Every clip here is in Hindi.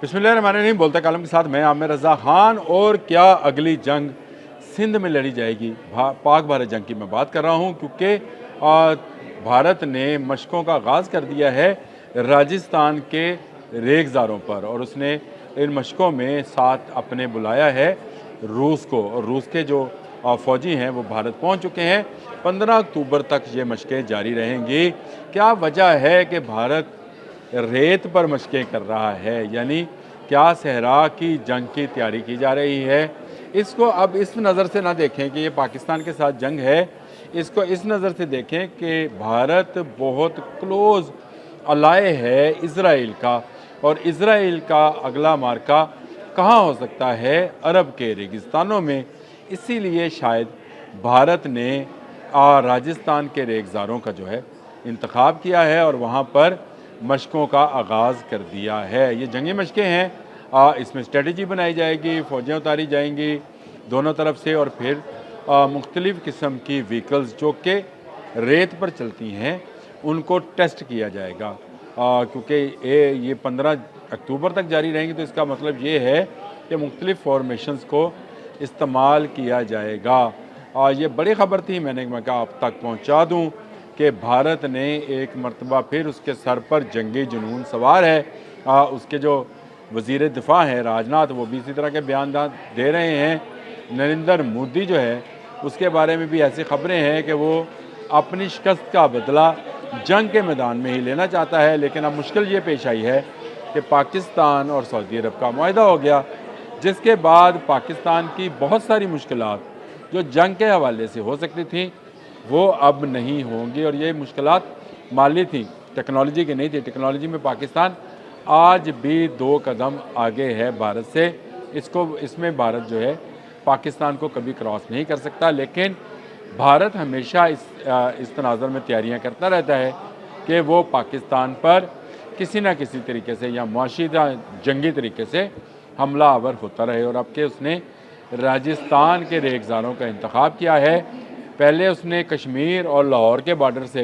बिस्मिल्लाहिर्रहमानिर्रहीम। बोलता कालम के साथ मैं आमिर रज़ा ख़ान। और क्या अगली जंग सिंध में लड़ी जाएगी? पाक भारत जंग की मैं बात कर रहा हूँ, क्योंकि भारत ने मशकों का आगाज़ कर दिया है राजस्थान के रेगज़ारों पर, और उसने इन मशकों में साथ अपने बुलाया है रूस को। और रूस के जो फ़ौजी हैं वो भारत पहुँच चुके हैं। 15 अक्टूबर तक ये मशकें जारी रहेंगी। क्या वजह है कि भारत रेत पर मशकें कर रहा है? यानी क्या सहरा की जंग की तैयारी की जा रही है? इसको अब इस नज़र से ना देखें कि ये पाकिस्तान के साथ जंग है, इसको इस नज़र से देखें कि भारत बहुत क्लोज़ अलाय है इज़राइल का, और इज़राइल का अगला मार्का कहाँ हो सकता है? अरब के रेगिस्तानों में। इसीलिए शायद भारत ने राजस्थान के रेगज़ारों का जो है इंतखाब किया है और वहाँ पर मशकों का आगाज़ कर दिया है। ये जंगी मशकें हैं, इसमें स्ट्रेटजी बनाई जाएगी, फ़ौजियाँ उतारी जाएंगी दोनों तरफ से, और फिर मुख्तलिफ़ किस्म की व्हीकल्स जो कि रेत पर चलती हैं उनको टेस्ट किया जाएगा। क्योंकि ये 15 अक्टूबर तक जारी रहेंगी, तो इसका मतलब ये है कि मुख्तलिफ़ फॉर्मेशंस को इस्तेमाल किया जाएगा। ये बड़ी ख़बर थी, मैं कहा आप तक पहुँचा दूँ कि भारत ने एक मरतबा फिर उसके सर पर जंगी जुनून सवार है। उसके जो वज़ीर दिफ़ा हैं राजनाथ, वो भी इसी तरह के बयान दे रहे हैं। नरेंद्र मोदी जो है उसके बारे में भी ऐसी ख़बरें हैं कि वो अपनी शिकस्त का बदला जंग के मैदान में ही लेना चाहता है। लेकिन अब मुश्किल ये पेश आई है कि पाकिस्तान और सऊदी अरब का मुआहदा हो गया, जिसके बाद पाकिस्तान की बहुत सारी मुश्किलात जो जंग के हवाले से हो सकती थी वो अब नहीं होंगी। और ये मुश्किलात माली थी, टेक्नोलॉजी की नहीं थी। टेक्नोलॉजी में पाकिस्तान आज भी 2 कदम आगे है भारत से। इसमें भारत जो है पाकिस्तान को कभी क्रॉस नहीं कर सकता। लेकिन भारत हमेशा इस तनाज़ुर में तैयारियां करता रहता है कि वो पाकिस्तान पर किसी न किसी तरीके से या मुआशी या जंगी तरीके से हमला आवर होता रहे। और अब के उसने राजस्थान के रेगज़ारों का इंतखाब किया है। पहले उसने कश्मीर और लाहौर के बॉर्डर से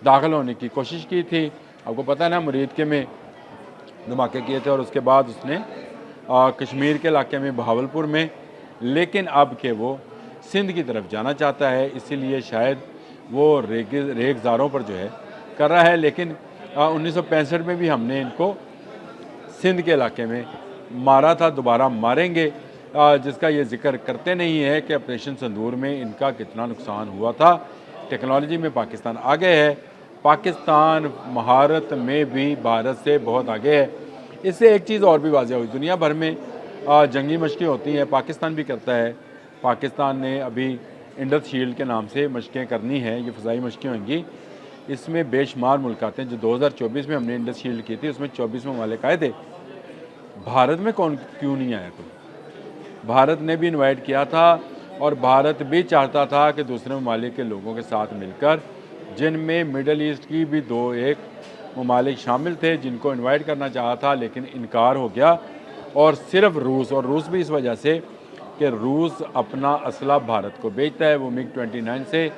दाखिल होने की कोशिश की थी, आपको पता है ना, मुरीद के में धमाके किए थे, और उसके बाद उसने कश्मीर के इलाके में बहावलपुर में। लेकिन अब के वो सिंध की तरफ जाना चाहता है, इसीलिए शायद वो रेगज़ारों पर जो है कर रहा है। लेकिन 1965 में भी हमने इनको सिंध के इलाके में मारा था, दोबारा मारेंगे, जिसका ये जिक्र करते नहीं है कि ऑपरेशन संदूर में इनका कितना नुकसान हुआ था। टेक्नोलॉजी में पाकिस्तान आगे है, पाकिस्तान महारत में भी भारत से बहुत आगे है। इससे एक चीज़ और भी वाज़ेह हुई, दुनिया भर में जंगी मशकें होती हैं, पाकिस्तान भी करता है। पाकिस्तान ने अभी इंडस शील्ड के नाम से मशकें करनी है, ये फ़ज़ाई मशकें होंगी। इसमें बेशुमार मुल्क आते हैं। जो 2024 में हमने इंडस शील्ड की थी उसमें 24 ममालिक आए थे, भारत में कौन क्यों नहीं आया? तो भारत ने भी इनवाइट किया था, और भारत भी चाहता था कि दूसरे ममालिक के लोगों के साथ मिलकर, जिनमें मिडल ईस्ट की भी 2-1 ममालिक शामिल थे जिनको इनवाइट करना चाहा था, लेकिन इनकार हो गया। और सिर्फ रूस, और रूस भी इस वजह से कि रूस अपना असला भारत को बेचता है। वो MiG-29 से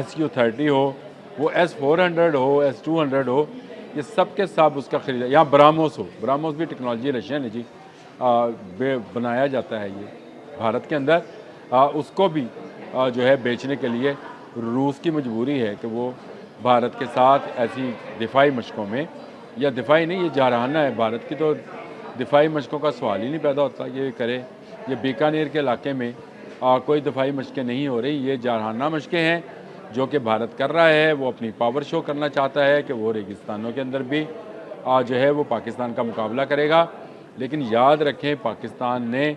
Su-30 हो, वो S-400 हो, S-200 हो, ये सब के सब उसका खरीदा। यहाँ ब्राह्मोस हो, ब्राह्मोस भी टेक्नोलॉजी रशियन है जी, बनाया जाता है ये भारत के अंदर। उसको भी जो है बेचने के लिए रूस की मजबूरी है कि वो भारत के साथ ऐसी दिफाई मशकों में, या दिफाई नहीं, ये जारहाना है, भारत की तो दिफाई मशकों का सवाल ही नहीं पैदा होता ये करे। ये बीकानेर के इलाके में कोई दिफाई मशकें नहीं हो रही, ये जारहाना मशकें हैं जो कि भारत कर रहा है। वो अपनी पावर शो करना चाहता है कि वो रेगिस्तानों के अंदर भी जो है वो पाकिस्तान का मुकाबला करेगा। लेकिन याद रखें, पाकिस्तान ने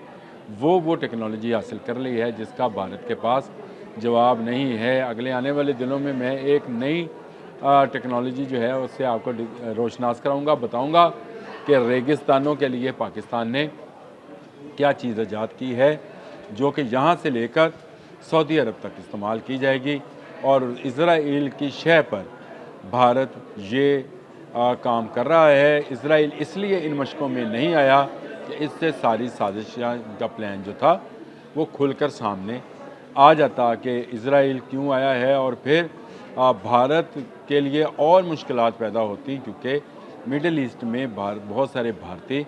वो टेक्नोलॉजी हासिल कर ली है जिसका भारत के पास जवाब नहीं है। अगले आने वाले दिनों में मैं एक नई टेक्नोलॉजी जो है उससे आपको रोशनास कराऊंगा, बताऊंगा कि रेगिस्तानों के लिए पाकिस्तान ने क्या चीज़ ईजाद की है, जो कि यहाँ से लेकर सऊदी अरब तक इस्तेमाल की जाएगी। और इज़राइल की शह पर भारत ये काम कर रहा है। इज़राइल इसलिए इन मशकों में नहीं आया कि इससे सारी साजिशा का प्लान जो था वो खुलकर सामने आ जाता कि इज़राइल क्यों आया है, और फिर भारत के लिए और मुश्किलात पैदा होती, क्योंकि मिडल ईस्ट में बहुत सारे भारतीय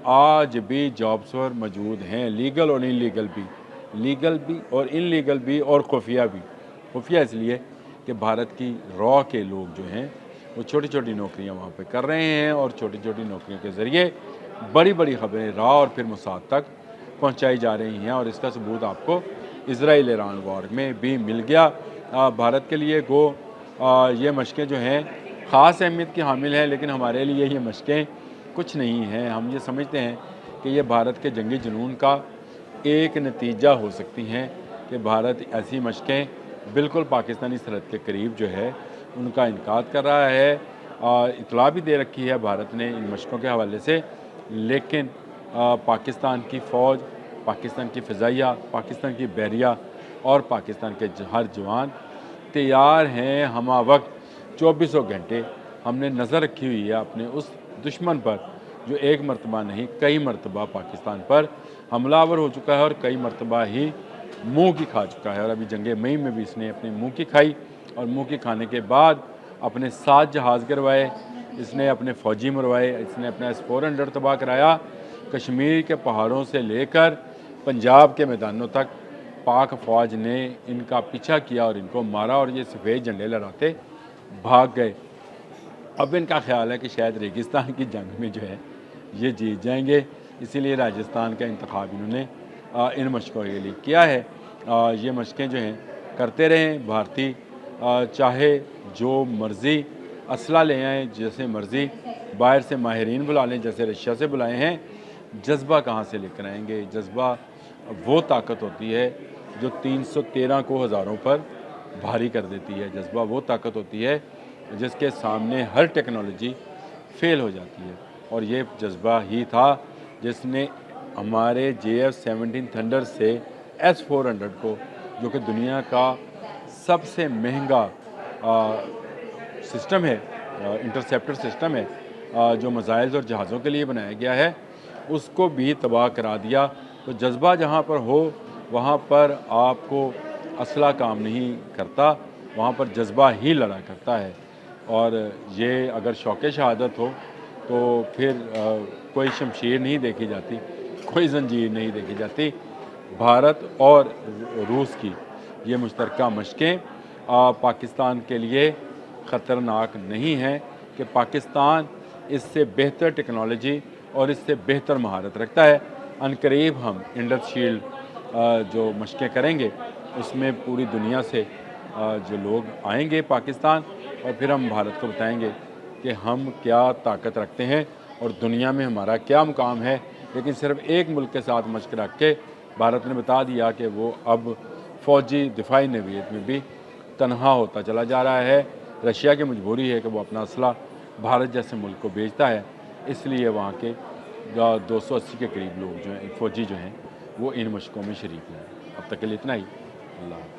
आज भी जॉब्स पर मौजूद हैं, लीगल और इनलीगल भी और इनलीगल भी और खुफिया भी। खुफिया इसलिए कि भारत की रॉ के लोग जो हैं वो छोटी छोटी नौकरियां वहाँ पे कर रहे हैं और छोटी छोटी नौकरियों के ज़रिए बड़ी बड़ी खबरें रॉ और फिर मोसाद तक पहुँचाई जा रही हैं। और इसका सबूत आपको इसराइल ईरान वॉर में भी मिल गया। भारत के लिए ये मशक़ें जो हैं ख़ास अहमियत की हामिल हैं, लेकिन हमारे लिए ये मशक़ें कुछ नहीं हैं। हम ये समझते हैं कि ये भारत के जंगी जुनून का एक नतीजा हो सकती हैं कि भारत ऐसी मशक़ें बिल्कुल पाकिस्तानी सरहद के करीब जो है उनका इनकाद कर रहा है। इतला भी दे रखी है भारत ने इन मशक़ों के हवाले से, लेकिन पाकिस्तान की फ़ौज, पाकिस्तान की फ़िज़ाइया, पाकिस्तान की बहरिया और पाकिस्तान के हर जवान तैयार हैं हमा वक्त 24 घंटे। हमने नज़र रखी हुई है अपने उस दुश्मन पर जो एक मरतबा नहीं कई मरतबा पाकिस्तान पर हमलावर हो चुका है और कई मरतबा ही मुँह की खा चुका है। और अभी जंग मई में भी इसने अपनी मुँह की खाई और मुँह की खाने के बाद अपने 7 जहाज़ गिरवाए, इसने अपने फ़ौजी मरवाए, इसने अपना S-400 तबाह कराया। कश्मीर के पहाड़ों से लेकर पंजाब के मैदानों तक पाक फ़ौज ने इनका पीछा किया और इनको मारा और ये सफ़ेद झंडे लहराते भाग गए। अब इनका ख्याल है कि शायद रेगिस्तान की जंग में जो है ये जीत जाएंगे, इसीलिए राजस्थान का इंतखाब इन्होंने इन मशक़ों के लिए किया है। ये मशक़ें जो हैं करते रहें भारतीय, चाहे जो मर्ज़ी असला ले आएँ, जैसे मर्ज़ी बाहर से माहिरीन बुला लें, जैसे रशिया से बुलाए हैं। जज्बा कहाँ से लेकर आएंगे? जज्बा वो ताकत होती है जो 313 को हज़ारों पर भारी कर देती है। जज्बा वो ताकत होती है जिसके सामने हर टेक्नोलॉजी फेल हो जाती है। और ये जज्बा ही था जिसने हमारे JF-17 थंडर से S-400 को, जो कि दुनिया का सबसे महंगा सिस्टम है, इंटरसेप्टर सिस्टम है, जो मिसाइल्स और जहाज़ों के लिए बनाया गया है, उसको भी तबाह करा दिया। तो जज्बा जहाँ पर हो वहाँ पर आपको असला काम नहीं करता, वहाँ पर जज्बा ही लड़ा करता है। और ये अगर शौक़ शहादत हो तो फिर कोई शमशीर नहीं देखी जाती, कोई जंजीर नहीं देखी जाती। भारत और रूस की ये मुश्तरका मशक़ें पाकिस्तान के लिए ख़तरनाक नहीं हैं कि पाकिस्तान इससे बेहतर टेक्नोलॉजी और इससे बेहतर महारत रखता है। अनकरीब हम इंडस शील्ड जो मशक़ें करेंगे उसमें पूरी दुनिया से जो लोग आएंगे पाकिस्तान, और फिर हम भारत को बताएंगे कि हम क्या ताकत रखते हैं और दुनिया में हमारा क्या मुकाम है। लेकिन सिर्फ एक मुल्क के साथ मशक़ रख के भारत ने बता दिया कि वो अब फ़ौजी दिफाई नवीयत में भी तनहा होता चला जा रहा है। रशिया की मजबूरी है कि वो अपना असला भारत जैसे मुल्क को बेचता है, इसलिए वहाँ के 280 के करीब लोग जो हैं फ़ौजी जो हैं वो इन मशक़ों में शरीक हैं। अब तक के लिए इतना ही। अल्लाह।